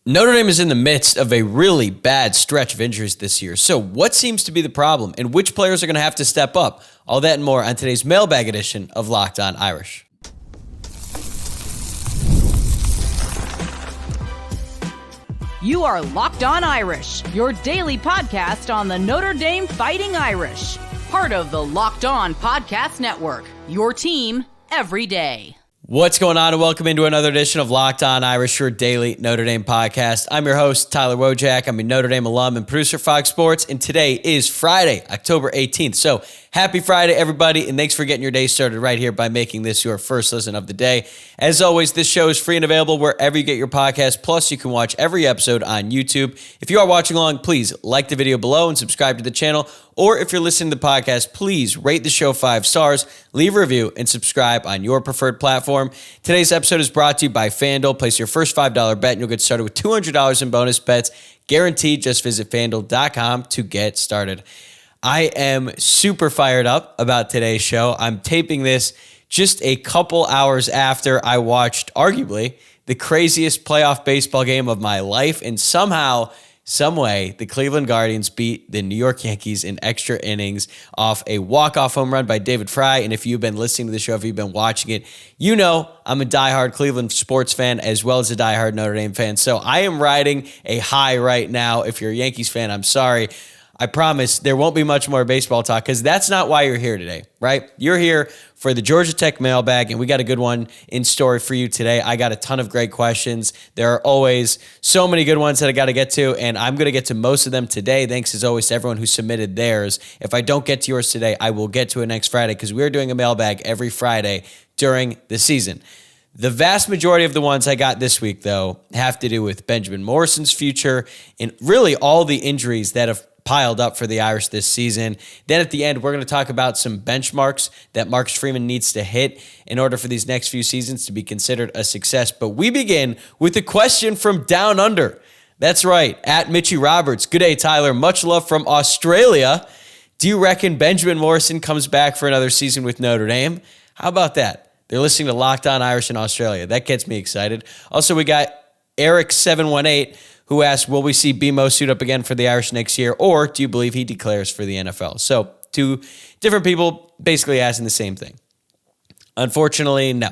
Notre Dame is in the midst of a really bad stretch of injuries this year. So what seems to be the problem and which players are going to have to step up? All that and more on today's mailbag edition of Locked On Irish. You are Locked On Irish, your daily podcast on the Notre Dame Fighting Irish. Part of the Locked On Podcast Network, your team every day. What's going on, and welcome into another edition of Locked On Irish, your daily Notre Dame podcast. I'm your host, Tyler Wojciak. I'm a Notre Dame alum and producer of Fox Sports, and today is Friday, October 18th. So happy Friday, everybody, and thanks for getting your day started right here by making this your first listen of the day. As always, this show is free and available wherever you get your podcast, plus you can watch every episode on YouTube. If you are watching along, please like the video below and subscribe to the channel. Or if you're listening to the podcast, please rate the show 5 stars, leave a review, and subscribe on your preferred platform. Today's episode is brought to you by FanDuel. Place your first $5 bet and you'll get started with $200 in bonus bets. Guaranteed. Just visit FanDuel.com to get started. I am super fired up about today's show. I'm taping this just a couple hours after I watched arguably the craziest playoff baseball game of my life, and somehow, some way, the Cleveland Guardians beat the New York Yankees in extra innings off a walk-off home run by David Fry. And if you've been listening to the show, if you've been watching it, you know I'm a diehard Cleveland sports fan as well as a diehard Notre Dame fan. So I am riding a high right now. If you're a Yankees fan, I'm sorry. I promise there won't be much more baseball talk because that's not why you're here today, right? You're here for the Georgia Tech mailbag, and we got a good one in store for you today. I got a ton of great questions. There are always so many good ones that I got to get to, and I'm going to get to most of them today. Thanks, as always, to everyone who submitted theirs. If I don't get to yours today, I will get to it next Friday because we're doing a mailbag every Friday during the season. The vast majority of the ones I got this week, though, have to do with Benjamin Morrison's future and really all the injuries that have piled up for the Irish this season. Then at the end, we're going to talk about some benchmarks that Marcus Freeman needs to hit in order for these next few seasons to be considered a success. But we begin with a question from Down Under. That's right, at Mitchie Roberts. Good day, Tyler. Much love from Australia. Do you reckon Benjamin Morrison comes back for another season with Notre Dame? How about that? They're listening to Locked On Irish in Australia. That gets me excited. Also, we got Eric718, who asked, will we see BMO suit up again for the Irish next year, or do you believe he declares for the NFL? So two different people basically asking the same thing. Unfortunately, no.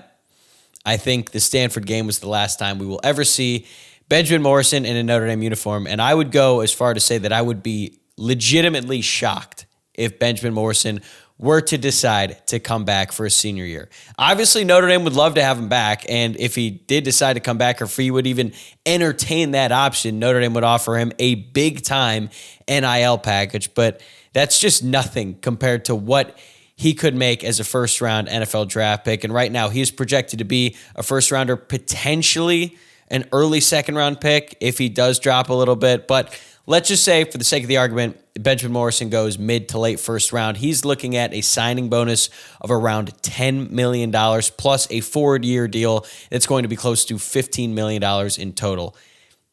I think the Stanford game was the last time we will ever see Benjamin Morrison in a Notre Dame uniform, and I would go as far to say that I would be legitimately shocked if Benjamin Morrison were to decide to come back for a senior year. Obviously, Notre Dame would love to have him back, and if he did decide to come back, or if he would even entertain that option, Notre Dame would offer him a big-time NIL package, but that's just nothing compared to what he could make as a first-round NFL draft pick, and right now he is projected to be a first-rounder, potentially an early second-round pick if he does drop a little bit, but let's just say, for the sake of the argument, Benjamin Morrison goes mid to late first round. He's looking at a signing bonus of around $10 million plus a forward-year deal that's going to be close to $15 million in total.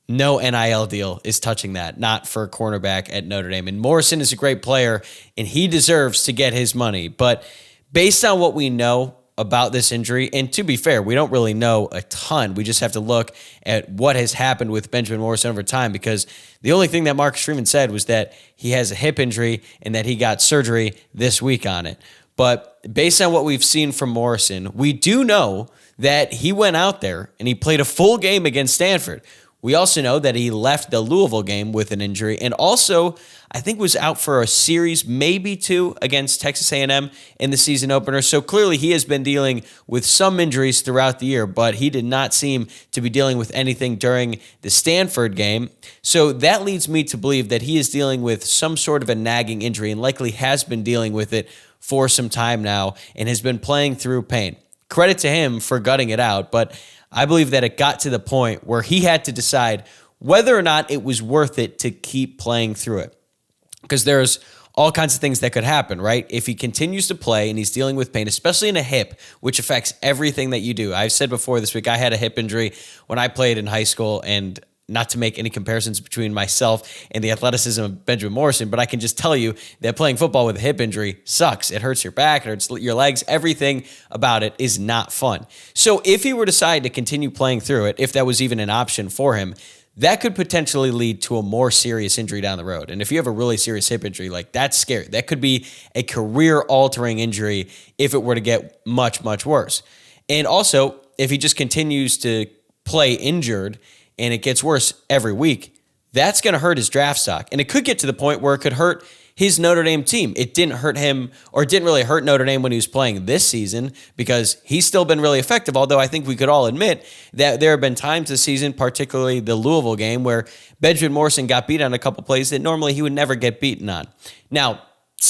No NIL deal is touching that, not for a cornerback at Notre Dame. And Morrison is a great player, and he deserves to get his money. But based on what we know about this injury, and to be fair, we don't really know a ton. We just have to look at what has happened with Benjamin Morrison over time, because the only thing that Marcus Freeman said was that he has a hip injury and that he got surgery this week on it. But based on what we've seen from Morrison, we do know that he went out there and he played a full game against Stanford. We also know that he left the Louisville game with an injury, and also I think was out for a series, maybe two, against Texas A&M in the season opener. So clearly he has been dealing with some injuries throughout the year, but he did not seem to be dealing with anything during the Stanford game. So that leads me to believe that he is dealing with some sort of a nagging injury, and likely has been dealing with it for some time now and has been playing through pain. Credit to him for gutting it out, but I believe that it got to the point where he had to decide whether or not it was worth it to keep playing through it. Because there's all kinds of things that could happen, right? If he continues to play and he's dealing with pain, especially in a hip, which affects everything that you do. I've said before this week, I had a hip injury when I played in high school, and not to make any comparisons between myself and the athleticism of Benjamin Morrison, but I can just tell you that playing football with a hip injury sucks. It hurts your back, it hurts your legs. Everything about it is not fun. So if he were to decide to continue playing through it, if that was even an option for him, that could potentially lead to a more serious injury down the road. And if you have a really serious hip injury, like that's scary. That could be a career-altering injury if it were to get much, much worse. And also, if he just continues to play injured and it gets worse every week, that's going to hurt his draft stock. And it could get to the point where it could hurt his Notre Dame team. It didn't hurt him, or it didn't really hurt Notre Dame when he was playing this season because he's still been really effective, although I think we could all admit that there have been times this season, particularly the Louisville game, where Benjamin Morrison got beat on a couple plays that normally he would never get beaten on. Now,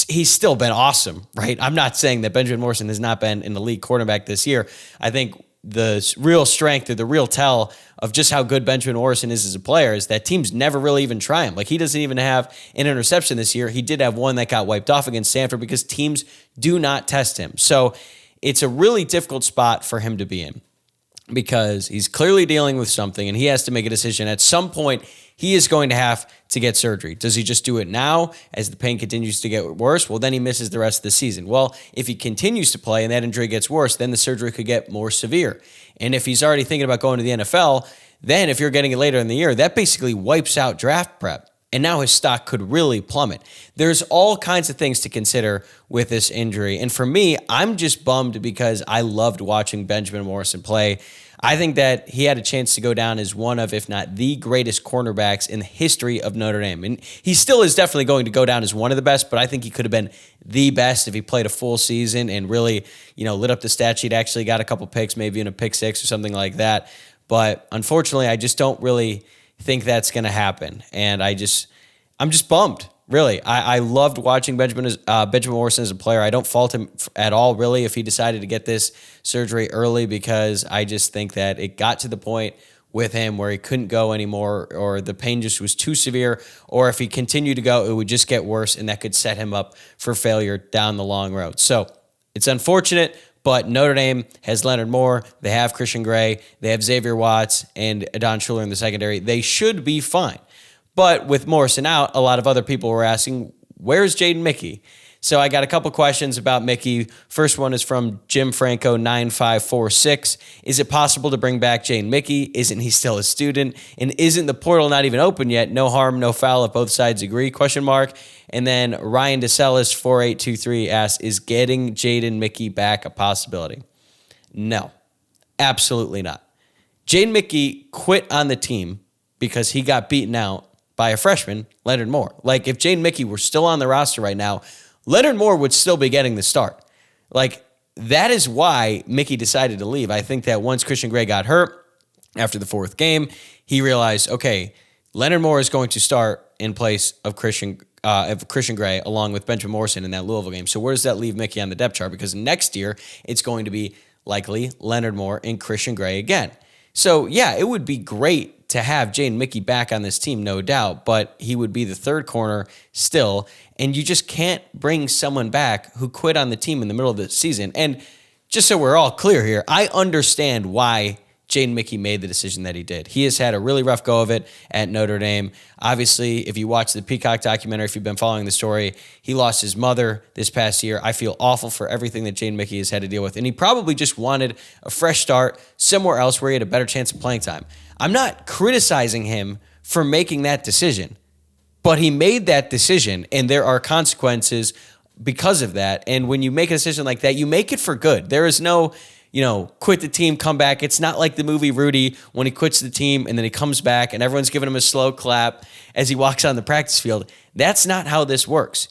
he's still been awesome, right? I'm not saying that Benjamin Morrison has not been an elite quarterback this year. I think the real strength or the real tell of just how good Benjamin Morrison is as a player is that teams never really even try him. Like, he doesn't even have an interception this year. He did have one that got wiped off against Stanford because teams do not test him. So it's a really difficult spot for him to be in because he's clearly dealing with something and he has to make a decision. At some point, he is going to have to get surgery. Does he just do it now as the pain continues to get worse? Well, then he misses the rest of the season. Well, if he continues to play and that injury gets worse, then the surgery could get more severe. And if he's already thinking about going to the NFL, then if you're getting it later in the year, that basically wipes out draft prep. And now his stock could really plummet. There's all kinds of things to consider with this injury. And for me, I'm just bummed because I loved watching Benjamin Morrison play. I think that he had a chance to go down as one of, if not the greatest cornerbacks in the history of Notre Dame. And he still is definitely going to go down as one of the best, but I think he could have been the best if he played a full season and really, lit up the stat sheet, actually got a couple picks, maybe in a pick six or something like that. But unfortunately, I just don't really think that's going to happen. And I'm just bummed. Really, I loved watching Benjamin Morrison as a player. I don't fault him at all, really, if he decided to get this surgery early, because I just think that it got to the point with him where he couldn't go anymore, or the pain just was too severe, or if he continued to go, it would just get worse, and that could set him up for failure down the long road. So it's unfortunate, but Notre Dame has Leonard Moore, they have Christian Gray, they have Xavier Watts, and Adon Schuler in the secondary. They should be fine. But with Morrison out, a lot of other people were asking, where's Jaden Mickey? So I got a couple questions about Mickey. First one is from Jim Franco 9546. Is it possible to bring back Jaden Mickey? Isn't he still a student? And isn't the portal not even open yet? No harm, no foul if both sides agree? ? And then Ryan DeSellis 4823 asks, is getting Jaden Mickey back a possibility? No, absolutely not. Jaden Mickey quit on the team because he got beaten out by a freshman, Leonard Moore. Like, if Jaden Mickey were still on the roster right now, Leonard Moore would still be getting the start. Like, that is why Mickey decided to leave. I think that once Christian Gray got hurt after the fourth game, he realized, okay, Leonard Moore is going to start in place of Christian Gray along with Benjamin Morrison in that Louisville game. So where does that leave Mickey on the depth chart? Because next year, it's going to be likely Leonard Moore and Christian Gray again. So, yeah, it would be great to have Jaden Mickey back on this team, no doubt, but he would be the third corner still, and you just can't bring someone back who quit on the team in the middle of the season. And just so we're all clear here, I understand why Jaden Mickey made the decision that he did. He has had a really rough go of it at Notre Dame. Obviously, if you watch the Peacock documentary, if you've been following the story, he lost his mother this past year. I feel awful for everything that Jaden Mickey has had to deal with, and he probably just wanted a fresh start somewhere else where he had a better chance of playing time. I'm not criticizing him for making that decision, but he made that decision, and there are consequences because of that. And when you make a decision like that, you make it for good. There is no, quit the team, come back. It's not like the movie Rudy when he quits the team and then he comes back and everyone's giving him a slow clap as he walks on the practice field. That's not how this works.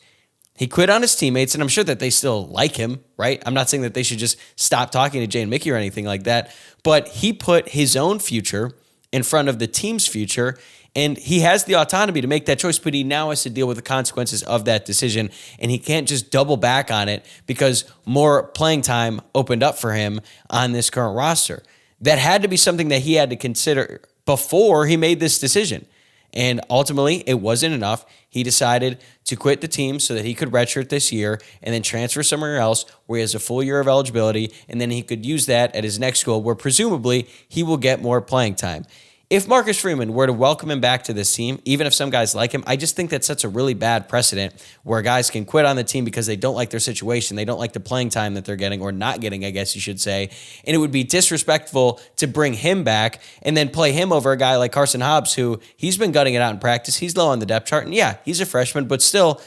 He quit on his teammates, and I'm sure that they still like him, right? I'm not saying that they should just stop talking to Jaden Mickey or anything like that, but he put his own future in front of the team's future, and he has the autonomy to make that choice, but he now has to deal with the consequences of that decision, and he can't just double back on it because more playing time opened up for him on this current roster. That had to be something that he had to consider before he made this decision, and ultimately, it wasn't enough. He decided to quit the team so that he could redshirt this year and then transfer somewhere else where he has a full year of eligibility, and then he could use that at his next school where presumably he will get more playing time. if Marcus Freeman were to welcome him back to this team, even if some guys like him, I just think that sets a really bad precedent where guys can quit on the team because they don't like their situation, they don't like the playing time that they're getting or not getting, I guess you should say. And it would be disrespectful to bring him back and then play him over a guy like Carson Hobbs, who he's been gutting it out in practice. He's low on the depth chart. And yeah, he's a freshman, but still,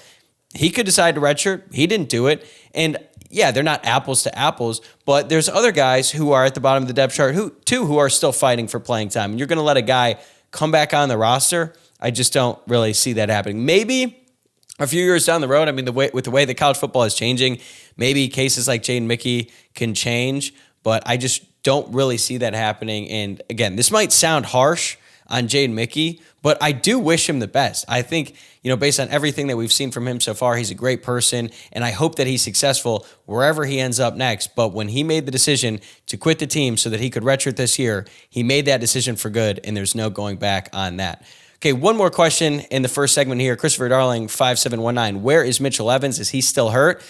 he could decide to redshirt. He didn't do it. And yeah, they're not apples to apples, but there's other guys who are at the bottom of the depth chart who are still fighting for playing time. And you're going to let a guy come back on the roster? I just don't really see that happening. Maybe a few years down the road, I mean, with the way that college football is changing, maybe cases like Jaden Mickey can change, but I just don't really see that happening. And again, this might sound harsh on Jaden Mickey, but I do wish him the best. I think, based on everything that we've seen from him so far, he's a great person, and I hope that he's successful wherever he ends up next. But when he made the decision to quit the team so that he could redshirt this year, he made that decision for good, and there's no going back on that. Okay, one more question in the first segment here. Christopher Darling, 5719. Where is Mitchell Evans? Is he still hurt?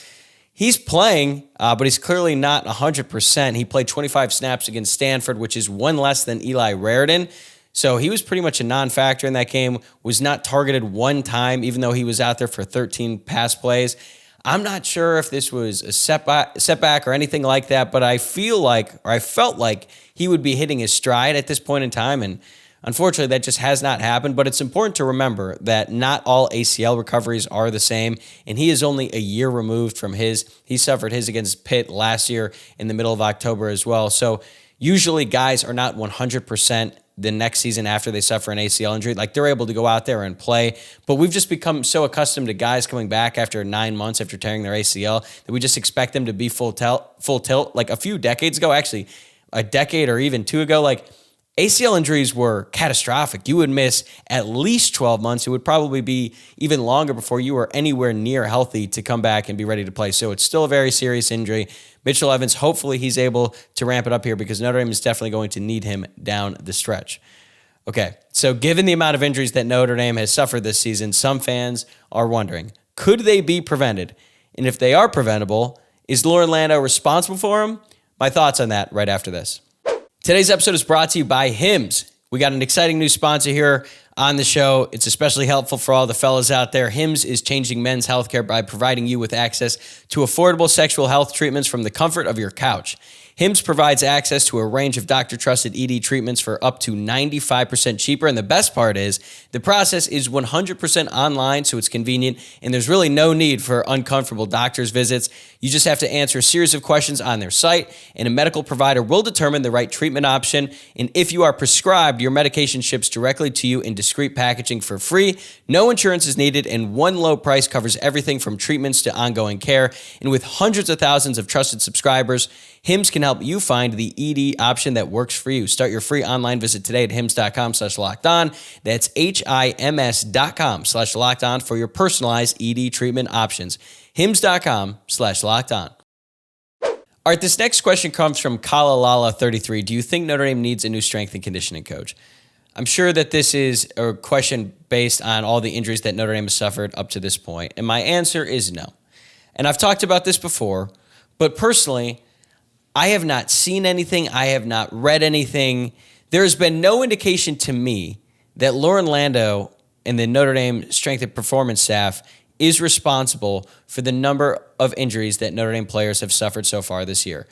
He's playing, but he's clearly not 100%. He played 25 snaps against Stanford, which is one less than Eli Raridan. So he was pretty much a non-factor in that game, was not targeted one time, even though he was out there for 13 pass plays. I'm not sure if this was a setback or anything like that, but I felt like he would be hitting his stride at this point in time, and unfortunately that just has not happened. But it's important to remember that not all ACL recoveries are the same, and he is only a year removed from his. He suffered his against Pitt last year in the middle of October as well. So usually guys are not 100% the next season after they suffer an ACL injury. Like, they're able to go out there and play. But we've just become so accustomed to guys coming back after 9 months after tearing their ACL that we just expect them to be full tilt. Like a few decades ago, actually a decade or even two ago, like ACL injuries were catastrophic. You would miss at least 12 months. It would probably be even longer before you were anywhere near healthy to come back and be ready to play. So it's still a very serious injury. Mitchell Evans, hopefully he's able to ramp it up here because Notre Dame is definitely going to need him down the stretch. Okay, so given the amount of injuries that Notre Dame has suffered this season, some fans are wondering, could they be prevented? And if they are preventable, is Lauren Lando responsible for them? My thoughts on that right after this. Today's episode is brought to you by Hims. We got an exciting new sponsor here on the show. It's especially helpful for all the fellas out there. Hims is changing men's healthcare by providing you with access to affordable sexual health treatments from the comfort of your couch. Hims provides access to a range of doctor-trusted ED treatments for up to 95% cheaper. And the best part is the process is 100% online, so it's convenient, and there's really no need for uncomfortable doctor's visits. You just have to answer a series of questions on their site, and a medical provider will determine the right treatment option. And if you are prescribed, your medication ships directly to you in discreet packaging for free. No insurance is needed, and one low price covers everything from treatments to ongoing care. And with hundreds of thousands of trusted subscribers, Hims can help you find the ED option that works for you. Start your free online visit today at hims.com/lockedon. That's HIMS.com/lockedon for your personalized ED treatment options. hims.com/lockedon. All right, this next question comes from Kalalala33. Do you think Notre Dame needs a new strength and conditioning coach? I'm sure that this is a question based on all the injuries that Notre Dame has suffered up to this point, and my answer is no. And I've talked about this before, but personally, I have not seen anything. I have not read anything. There has been no indication to me that Lauren Lando and the Notre Dame strength and performance staff is responsible for the number of injuries that Notre Dame players have suffered so far this year.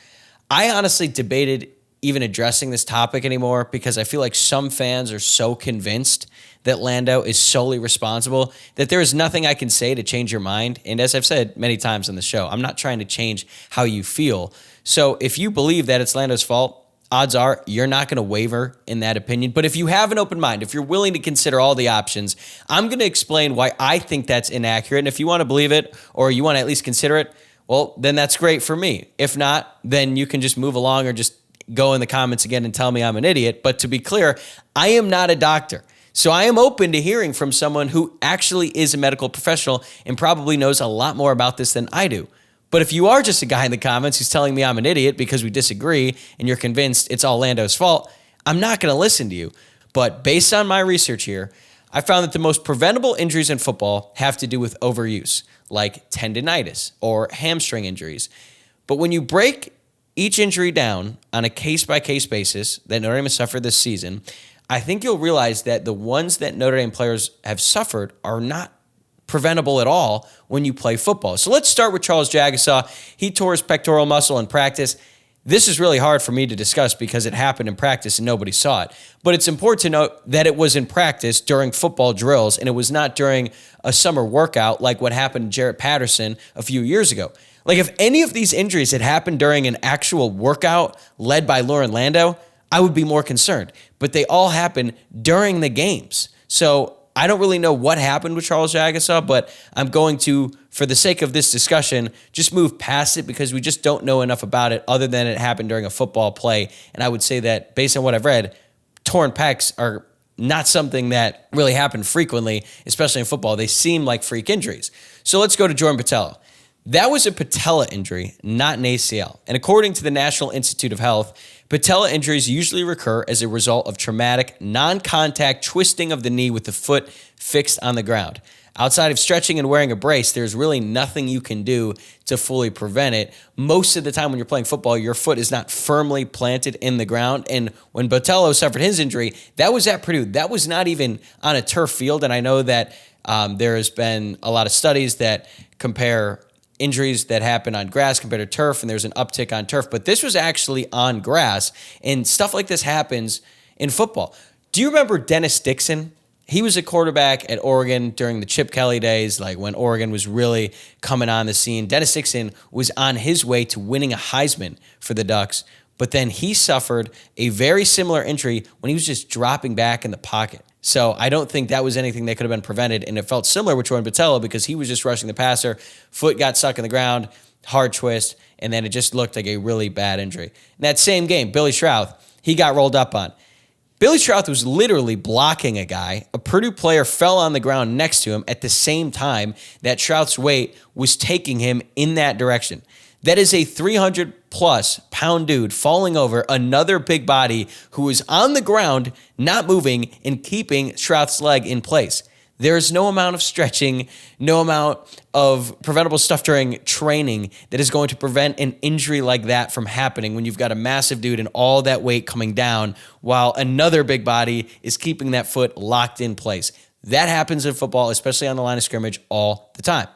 I honestly debated even addressing this topic anymore because I feel like some fans are so convinced that Lando is solely responsible that there is nothing I can say to change your mind. And as I've said many times on the show, I'm not trying to change how you feel. So if you believe that it's Lando's fault, odds are you're not going to waver in that opinion. But if you have an open mind, if you're willing to consider all the options, I'm going to explain why I think that's inaccurate. And if you want to believe it or you want to at least consider it, well, then that's great for me. If not, then you can just move along or just go in the comments again and tell me I'm an idiot. But to be clear, I am not a doctor. So I am open to hearing from someone who actually is a medical professional and probably knows a lot more about this than I do. But if you are just a guy in the comments who's telling me I'm an idiot because we disagree and you're convinced it's all Lando's fault, I'm not going to listen to you. But based on my research here, I found that the most preventable injuries in football have to do with overuse, like tendinitis or hamstring injuries. But when you break each injury down on a case-by-case basis that Notre Dame has suffered this season, I think you'll realize that the ones that Notre Dame players have suffered are not preventable at all when you play football. So let's start with Charles Jagasaw. He tore his pectoral muscle in practice. This is really hard for me to discuss because it happened in practice and nobody saw it. But it's important to note that it was in practice during football drills, and it was not during a summer workout like what happened to Jarrett Patterson a few years ago. Like, if any of these injuries had happened during an actual workout led by Lauren Lando, I would be more concerned. But they all happened during the games. So I don't really know what happened with Charles Jagasaw, but I'm going to, for the sake of this discussion, just move past it because we just don't know enough about it other than it happened during a football play. And I would say that based on what I've read, torn pecs are not something that really happen frequently, especially in football. They seem like freak injuries. So let's go to Jordan Botelho. That was a patella injury, not an ACL. And according to the National Institute of Health, patella injuries usually recur as a result of traumatic, non-contact twisting of the knee with the foot fixed on the ground. Outside of stretching and wearing a brace, there's really nothing you can do to fully prevent it. Most of the time when you're playing football, your foot is not firmly planted in the ground. And when Botelho suffered his injury, that was at Purdue. That was not even on a turf field. And I know that there has been a lot of studies that compare injuries that happen on grass compared to turf, and there's an uptick on turf. But this was actually on grass, and stuff like this happens in football. Do you remember Dennis Dixon? He was a quarterback at Oregon during the Chip Kelly days, like when Oregon was really coming on the scene. Dennis Dixon was on his way to winning a Heisman for the Ducks, but then he suffered a very similar injury when he was just dropping back in the pocket. So I don't think that was anything that could have been prevented, and it felt similar with Jordan Botelho because he was just rushing the passer, foot got stuck in the ground, hard twist, and then it just looked like a really bad injury. In that same game, Billy Schrauth, he got rolled up on. Billy Schrauth was literally blocking a guy. A Purdue player fell on the ground next to him at the same time that Schrauth's weight was taking him in that direction. That is a 300-plus pound dude falling over another big body who was on the ground, not moving, and keeping Schrauth's leg in place. There is no amount of stretching, no amount of preventable stuff during training that is going to prevent an injury like that from happening when you've got a massive dude and all that weight coming down while another big body is keeping that foot locked in place. That happens in football, especially on the line of scrimmage, all the time.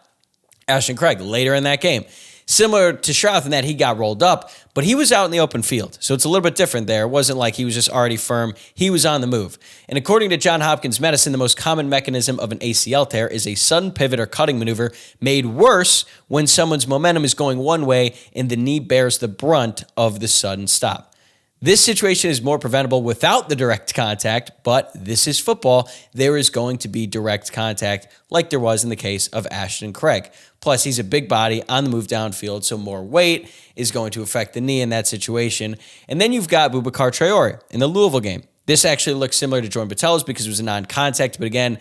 Ashton Craig, later in that game, similar to Schrauth in that he got rolled up, but he was out in the open field. So it's a little bit different there. It wasn't like he was just already firm. He was on the move. And according to Johns Hopkins Medicine, the most common mechanism of an ACL tear is a sudden pivot or cutting maneuver made worse when someone's momentum is going one way and the knee bears the brunt of the sudden stop. This situation is more preventable without the direct contact, but this is football. There is going to be direct contact like there was in the case of Ashton Craig. Plus, he's a big body on the move downfield, so more weight is going to affect the knee in that situation. And then you've got Boubacar Traore in the Louisville game. This actually looks similar to Jordan Botelho's because it was a non-contact, but again,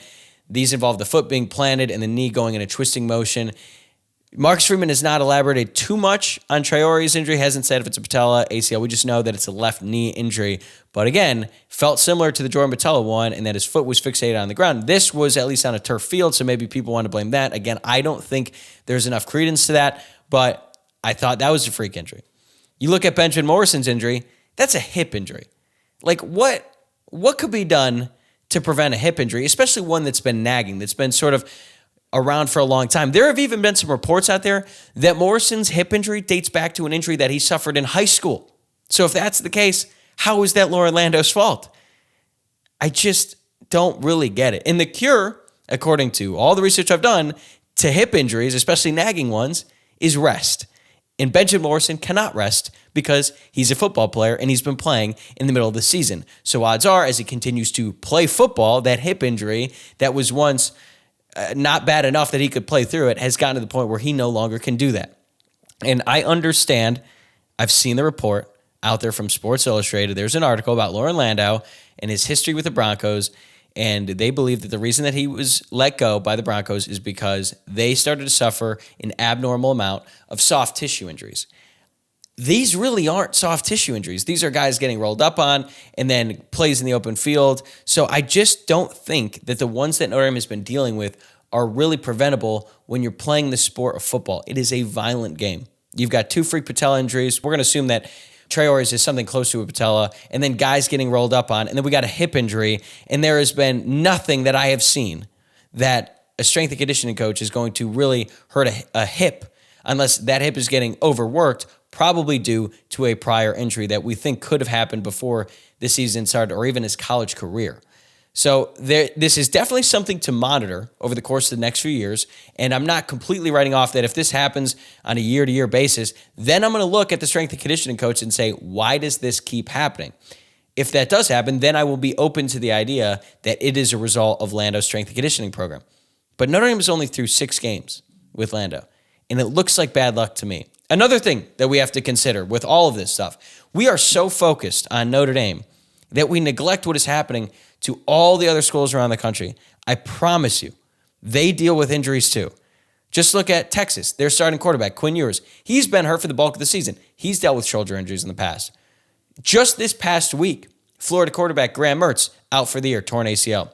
these involve the foot being planted and the knee going in a twisting motion. Marcus Freeman has not elaborated too much on Traore's injury, hasn't said if it's a patella, ACL. We just know that it's a left knee injury. But again, felt similar to the Jordan Botelho one and that his foot was fixated on the ground. This was at least on a turf field, so maybe people want to blame that. Again, I don't think there's enough credence to that, but I thought that was a freak injury. You look at Benjamin Morrison's injury, that's a hip injury. Like, what could be done to prevent a hip injury, especially one that's been nagging, that's been sort of around for a long time? There have even been some reports out there that Morrison's hip injury dates back to an injury that he suffered in high school. So if that's the case, how is that Lauren Lando's fault? I just don't really get it. And the cure, according to all the research I've done, to hip injuries, especially nagging ones, is rest. And Benjamin Morrison cannot rest because he's a football player and he's been playing in the middle of the season. So odds are, as he continues to play football, that hip injury that was once not bad enough that he could play through it has gotten to the point where he no longer can do that. And I understand, I've seen the report out there from Sports Illustrated. There's an article about Lauren Lando and his history with the Broncos, and they believe that the reason that he was let go by the Broncos is because they started to suffer an abnormal amount of soft tissue injuries. These really aren't soft tissue injuries. These are guys getting rolled up on and then plays in the open field. So I just don't think that the ones that Notre Dame has been dealing with are really preventable when you're playing the sport of football. It is a violent game. You've got two freak patella injuries. We're going to assume that Traore's is something close to a patella, and then guys getting rolled up on, and then we got a hip injury, and there has been nothing that I have seen that a strength and conditioning coach is going to really hurt a hip unless that hip is getting overworked, probably due to a prior injury that we think could have happened before the season started or even his college career. So this is definitely something to monitor over the course of the next few years, and I'm not completely writing off that if this happens on a year-to-year basis, then I'm going to look at the strength and conditioning coach and say, why does this keep happening? If that does happen, then I will be open to the idea that it is a result of Lando's strength and conditioning program. But Notre Dame is only through 6 games with Lando, and it looks like bad luck to me. Another thing that we have to consider with all of this stuff, we are so focused on Notre Dame that we neglect what is happening to all the other schools around the country. I promise you, they deal with injuries too. Just look at Texas, their starting quarterback, Quinn Ewers. He's been hurt for the bulk of the season. He's dealt with shoulder injuries in the past. Just this past week, Florida quarterback Graham Mertz out for the year, torn ACL.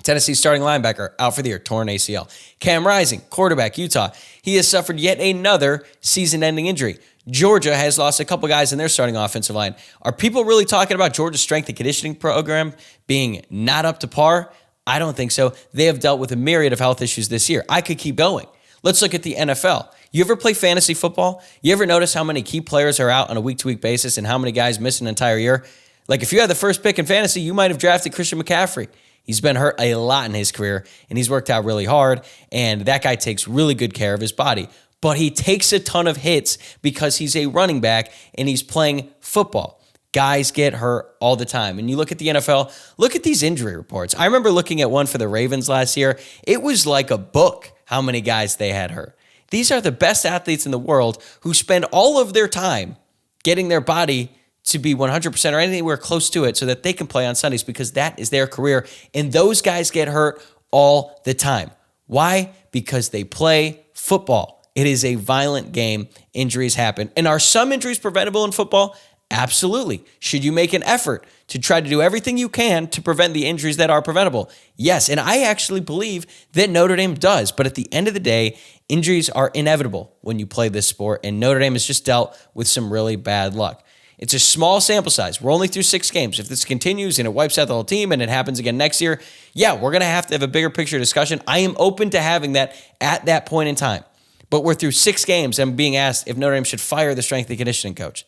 Tennessee starting linebacker out for the year, torn ACL. Cam Rising, quarterback, Utah. He has suffered yet another season-ending injury. Georgia has lost a couple guys in their starting offensive line. Are people really talking about Georgia's strength and conditioning program being not up to par? I don't think so. They have dealt with a myriad of health issues this year. I could keep going. Let's look at the NFL. You ever play fantasy football? You ever notice how many key players are out on a week-to-week basis and how many guys miss an entire year? Like if you had the first pick in fantasy, you might have drafted Christian McCaffrey. He's been hurt a lot in his career, and he's worked out really hard, and that guy takes really good care of his body. But he takes a ton of hits because he's a running back, and he's playing football. Guys get hurt all the time. And you look at the NFL, look at these injury reports. I remember looking at one for the Ravens last year. It was like a book how many guys they had hurt. These are the best athletes in the world who spend all of their time getting their body to be 100% or anywhere close to it so that they can play on Sundays because that is their career. And those guys get hurt all the time. Why? Because they play football. It is a violent game. Injuries happen. And are some injuries preventable in football? Absolutely. Should you make an effort to try to do everything you can to prevent the injuries that are preventable? Yes, and I actually believe that Notre Dame does. But at the end of the day, injuries are inevitable when you play this sport, and Notre Dame has just dealt with some really bad luck. It's a small sample size. We're only through 6 games. If this continues and it wipes out the whole team and it happens again next year, yeah, we're going to have a bigger picture discussion. I am open to having that at that point in time. But we're through 6 games and I'm being asked if Notre Dame should fire the strength and conditioning coach.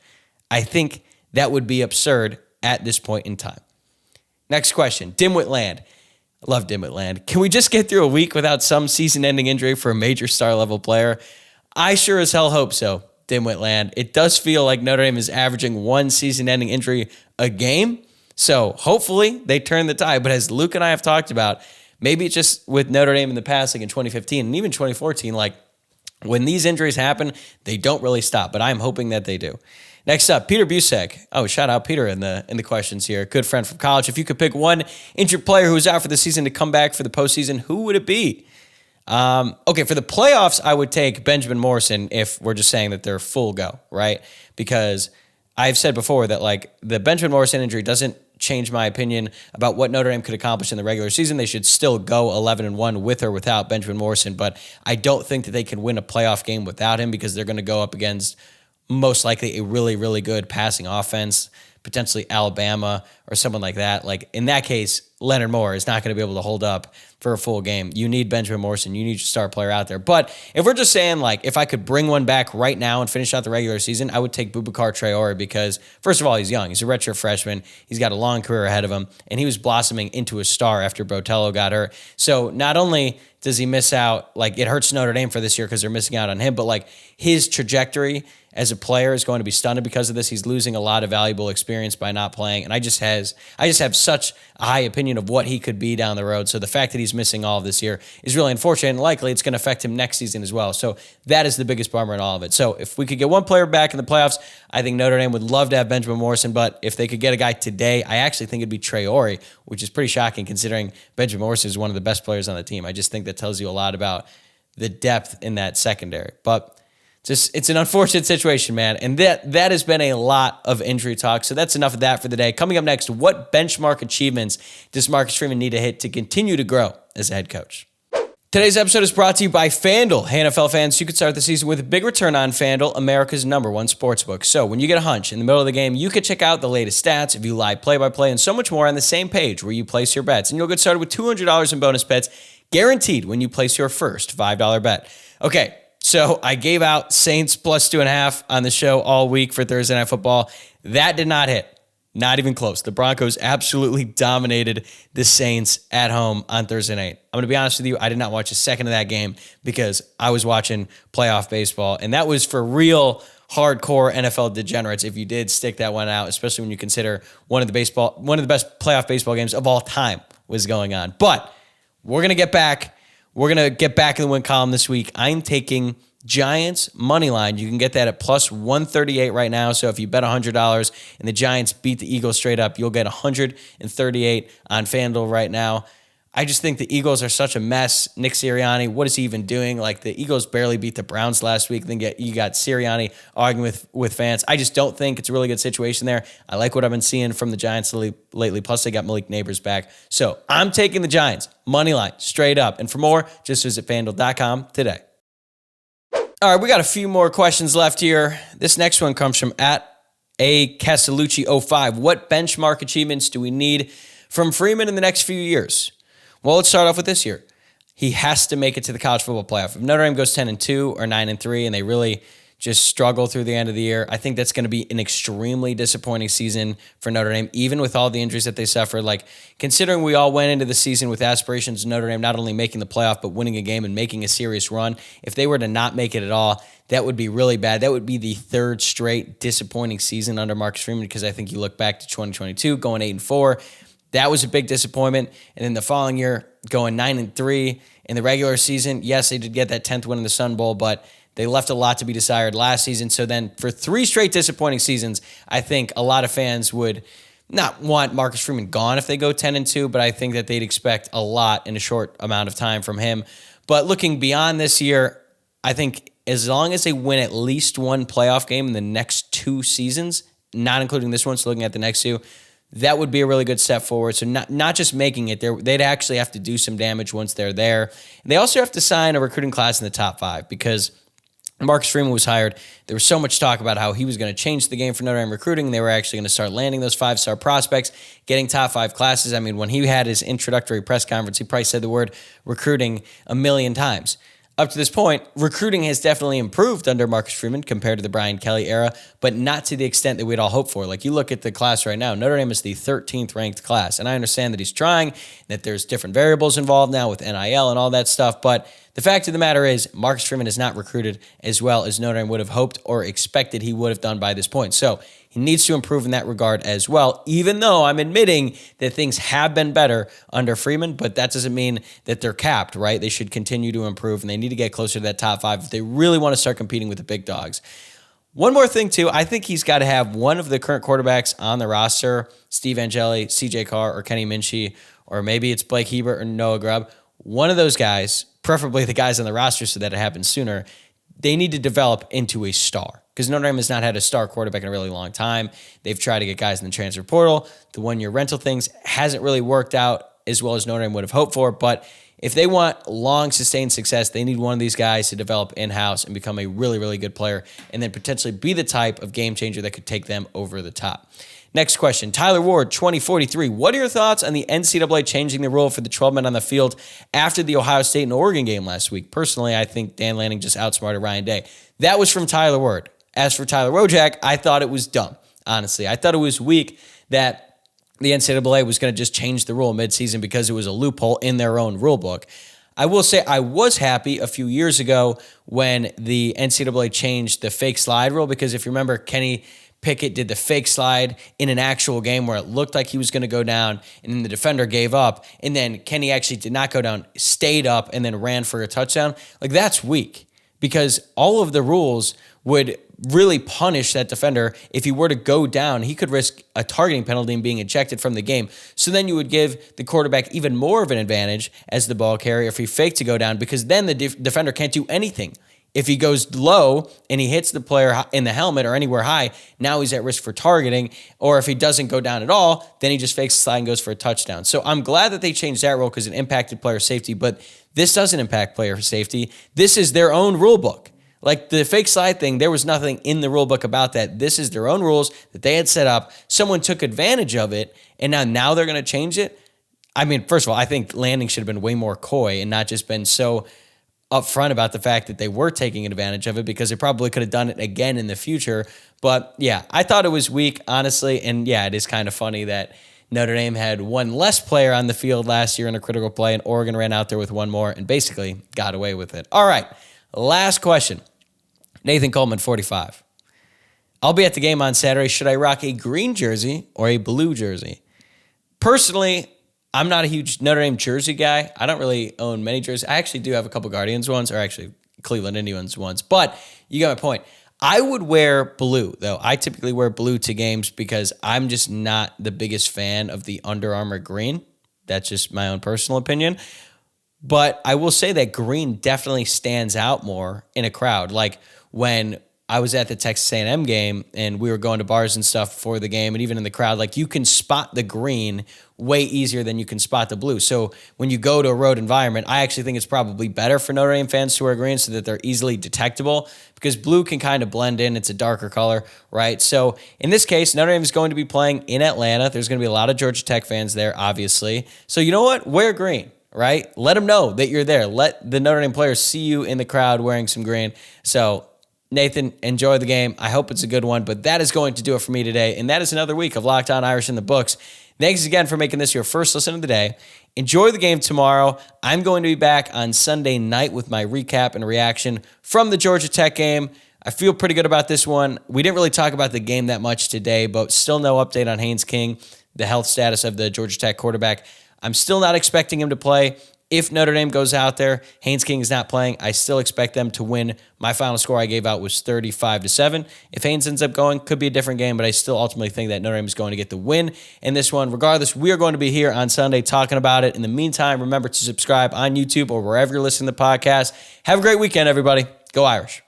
I think that would be absurd at this point in time. Next question, Dimwit Land. I love Dimwit Land. Can we just get through a week without some season-ending injury for a major star-level player? I sure as hell hope so. Dimwit Land. It does feel like Notre Dame is averaging 1 season-ending injury a game. So hopefully they turn the tide. But as Luke and I have talked about, maybe it's just with Notre Dame in the past, like in 2015 and even 2014, like when these injuries happen, they don't really stop. But I'm hoping that they do. Next up, Peter Busek. Oh, shout out Peter in the questions here. Good friend from college. If you could pick one injured player who's out for the season to come back for the postseason, who would it be? Okay, for the playoffs, I would take Benjamin Morrison if we're just saying that they're full go, right? Because I've said before that like the Benjamin Morrison injury doesn't change my opinion about what Notre Dame could accomplish in the regular season. They should still go 11-1 with or without Benjamin Morrison, but I don't think that they can win a playoff game without him because they're going to go up against most likely a really, really good passing offense, potentially Alabama or someone like that. Like in that case, Leonard Moore is not going to be able to hold up for a full game. You need Benjamin Morrison. You need your star player out there. But if we're just saying like if I could bring one back right now and finish out the regular season, I would take Boubacar Traore because first of all, he's young. He's a redshirt freshman. He's got a long career ahead of him, and he was blossoming into a star after Botello got hurt. So not only does he miss out, like it hurts Notre Dame for this year because they're missing out on him, but like his trajectory as a player is going to be stunted because of this. He's losing a lot of valuable experience by not playing, and I just have such a high opinion of what he could be down the road. So the fact that he's missing all of this year is really unfortunate, and likely it's going to affect him next season as well. So that is the biggest bummer in all of it. So if we could get one player back in the playoffs, I think Notre Dame would love to have Benjamin Morrison, but if they could get a guy today, I actually think it'd be Traore, which is pretty shocking considering Benjamin Morrison is one of the best players on the team. I just think that tells you a lot about the depth in that secondary. But it's an unfortunate situation, man. And that has been a lot of injury talk. So that's enough of that for the day. Coming up next, what benchmark achievements does Marcus Freeman need to hit to continue to grow as a head coach? Today's episode is brought to you by FanDuel. Hey, NFL fans, you could start the season with a big return on FanDuel, America's #1 sportsbook. So when you get a hunch in the middle of the game, you can check out the latest stats, view live play-by-play, and so much more on the same page where you place your bets. And you'll get started with $200 in bonus bets guaranteed when you place your first $5 bet. Okay, so I gave out Saints plus 2.5 on the show all week for Thursday Night Football. That did not hit. Not even close. The Broncos absolutely dominated the Saints at home on Thursday night. I'm going to be honest with you, I did not watch a second of that game because I was watching playoff baseball, and that was for real hardcore NFL degenerates if you did stick that one out, especially when you consider one of the best playoff baseball games of all time was going on. But we're going to get back. We're going to get back in the win column this week. I'm taking Giants money line. You can get that at plus 138 right now. So if you bet $100 and the Giants beat the Eagles straight up, you'll get 138 on FanDuel right now. I just think the Eagles are such a mess. Nick Sirianni, what is he even doing? Like, the Eagles barely beat the Browns last week. Then you got Sirianni arguing with fans. I just don't think it's a really good situation there. I like what I've been seeing from the Giants lately. Plus, they got Malik Neighbors back. So I'm taking the Giants money line straight up. And for more, just visit FanDuel.com today. All right, we got a few more questions left here. This next one comes from @Calucci05. What benchmark achievements do we need from Freeman in the next few years? Well, let's start off with this year. He has to make it to the college football playoff. If Notre Dame goes 10-2 or 9-3 and they really just struggle through the end of the year, I think that's going to be an extremely disappointing season for Notre Dame, even with all the injuries that they suffered. Like, considering we all went into the season with aspirations of Notre Dame not only making the playoff, but winning a game and making a serious run, if they were to not make it at all, that would be really bad. That would be the third straight disappointing season under Marcus Freeman, because I think you look back to 2022, going 8-4, that was a big disappointment. And then the following year, going 9-3 in the regular season, yes, they did get that 10th win in the Sun Bowl, but they left a lot to be desired last season. So then for 3 straight disappointing seasons, I think a lot of fans would not want Marcus Freeman gone if they go 10-2, but I think that they'd expect a lot in a short amount of time from him. But looking beyond this year, I think as long as they win at least one playoff game in the next 2 seasons, not including this one, so looking at the next 2, that would be a really good step forward. So not just making it there, they'd actually have to do some damage once they're there. And they also have to sign a recruiting class in the top 5, because Marcus Freeman was hired. There was so much talk about how he was going to change the game for Notre Dame recruiting. They were actually going to start landing those 5-star prospects, getting top 5 classes. I mean, when he had his introductory press conference, he probably said the word recruiting a million times. Up to this point, recruiting has definitely improved under Marcus Freeman compared to the Brian Kelly era, but not to the extent that we'd all hope for. Like, you look at the class right now, Notre Dame is the 13th ranked class, and I understand that he's trying, that there's different variables involved now with NIL and all that stuff, but the fact of the matter is Marcus Freeman has not recruited as well as Notre Dame would have hoped or expected he would have done by this point. So he needs to improve in that regard as well, even though I'm admitting that things have been better under Freeman, but that doesn't mean that they're capped, right? They should continue to improve, and they need to get closer to that top 5 if they really want to start competing with the big dogs. One more thing, too. I think he's got to have one of the current quarterbacks on the roster, Steve Angeli, CJ Carr, or Kenny Minchey, or maybe it's Blake Hebert or Noah Grubb. One of those guys, preferably the guys on the roster so that it happens sooner, they need to develop into a star, because Notre Dame has not had a star quarterback in a really long time. They've tried to get guys in the transfer portal. The one-year rental things hasn't really worked out as well as Notre Dame would have hoped for, but if they want long, sustained success, they need one of these guys to develop in-house and become a really, really good player, and then potentially be the type of game changer that could take them over the top. Next question, Tyler Ward, 2043. What are your thoughts on the NCAA changing the rule for the 12 men on the field after the Ohio State and Oregon game last week? Personally, I think Dan Lanning just outsmarted Ryan Day. That was from Tyler Ward. As for Tyler Wojciak, I thought it was dumb, honestly. I thought it was weak that the NCAA was going to just change the rule midseason because it was a loophole in their own rule book. I will say I was happy a few years ago when the NCAA changed the fake slide rule, because if you remember, Kenny Pickett did the fake slide in an actual game where it looked like he was going to go down, and then the defender gave up, and then Kenny actually did not go down, stayed up, and then ran for a touchdown. Like, that's weak, because all of the rules would really punish that defender. If he were to go down, he could risk a targeting penalty and being ejected from the game. So then you would give the quarterback even more of an advantage as the ball carrier if he faked to go down, because then the defender can't do anything. If he goes low and he hits the player in the helmet or anywhere high, now he's at risk for targeting. Or if he doesn't go down at all, then he just fakes the slide and goes for a touchdown. So I'm glad that they changed that rule because it impacted player safety, but this doesn't impact player safety. This is their own rule book. Like the fake slide thing, there was nothing in the rule book about that. This is their own rules that they had set up. Someone took advantage of it, and now they're going to change it. I mean, first of all, I think landing should have been way more coy and not just been so upfront about the fact that they were taking advantage of it, because they probably could have done it again in the future. But yeah, I thought it was weak, honestly. And yeah, it is kind of funny that Notre Dame had one less player on the field last year in a critical play, and Oregon ran out there with one more and basically got away with it. All right, last question. Nathan Coleman, 45. I'll be at the game on Saturday. Should I rock a green jersey or a blue jersey? Personally, I'm not a huge Notre Dame jersey guy. I don't really own many jerseys. I actually do have a couple Guardians ones, or actually Cleveland Indians ones. But you got my point. I would wear blue, though. I typically wear blue to games because I'm just not the biggest fan of the Under Armour green. That's just my own personal opinion. But I will say that green definitely stands out more in a crowd. Like when I was at the Texas A&M game and we were going to bars and stuff for the game, and even in the crowd, like you can spot the green way easier than you can spot the blue. So when you go to a road environment, I actually think it's probably better for Notre Dame fans to wear green so that they're easily detectable, because blue can kind of blend in. It's a darker color, right? So in this case, Notre Dame is going to be playing in Atlanta. There's going to be a lot of Georgia Tech fans there, obviously. So you know what? Wear green, right? Let them know that you're there. Let the Notre Dame players see you in the crowd wearing some green. So Nathan, enjoy the game. I hope it's a good one, but that is going to do it for me today. And that is another week of Locked On Irish in the books. Thanks again for making this your first listen of the day. Enjoy the game tomorrow. I'm going to be back on Sunday night with my recap and reaction from the Georgia Tech game. I feel pretty good about this one. We didn't really talk about the game that much today, but still no update on Haynes King, the health status of the Georgia Tech quarterback. I'm still not expecting him to play. If Notre Dame goes out there, Haynes King is not playing, I still expect them to win. My final score I gave out was 35-7. If Haynes ends up going, could be a different game, but I still ultimately think that Notre Dame is going to get the win in this one. Regardless, we are going to be here on Sunday talking about it. In the meantime, remember to subscribe on YouTube or wherever you're listening to the podcast. Have a great weekend, everybody. Go Irish.